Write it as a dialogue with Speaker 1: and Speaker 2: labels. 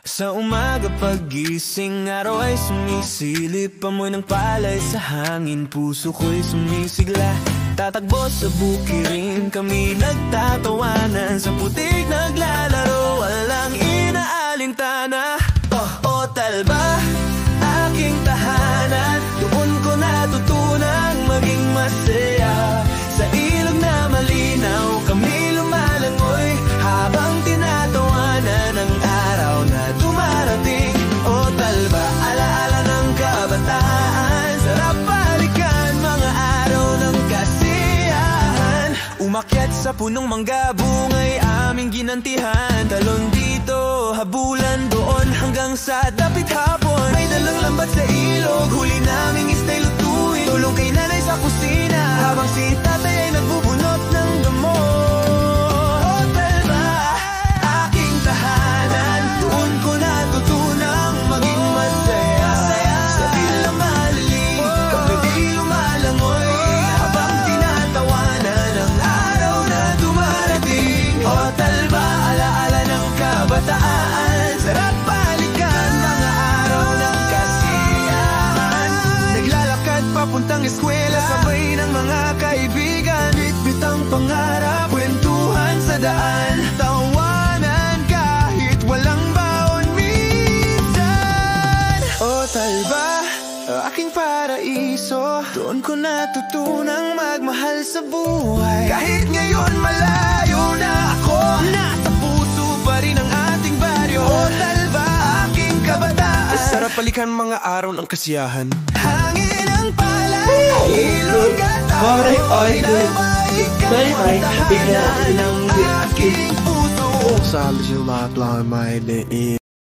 Speaker 1: Sa umaga paggising, araw ay sumisilip. Amoy ng palay sa hangin, puso ko'y sumisigla. Tatakbo sa bukirin, kami nagtatawanan. Sa putik naglalaro, walang inaalintana. O Talba, aking tahanan, doon ko natutunang maging masaya. Sa ilog na malinaw, kami lumalangoy habang tinatawanan ang araw na dumarating. O Talba, alaala ng kabataan, sarap balikan mga araw ng kasiyahan. Umakyat sa punong mangga, bungay aming ginantihan. Talon dito, habulan doon, hanggang sa dapit hapon. May dalang lambat sa ilog, huli naming istay lutuin. Tulong kay nanay sa kusina, habang si tatay ay nagbubunot ng damo. O Talba, aking tahanan, doon ko natutunang maging masaya. Sa tila malilim, kami di lumalangoy habang tinatawanan ang araw na dumarating. O Talba, alaala ng kabataan, sarap balikan mga araw ng kasiyahan. Naglalakad papuntang eskwela, sabay ng mga kaibigan. Bitbit ang pangarap, kwentuhan sa daan, tawanan kahit walang baon minsan. O Talba, aking paraiso, doon ko natutunang magmahal sa buhay. Kahit ngayon malayo na ako, nasa puso pa rin ang ating baryo. O Talba, aking kabataan,
Speaker 2: sarap balikan mga araw ng kasiyahan.
Speaker 1: hangin ang palay, ilog at
Speaker 3: Alright,
Speaker 1: ako ay
Speaker 3: alright.
Speaker 1: nabaikang tahanan ng aking puso.
Speaker 2: Sa lijumat lang may diin.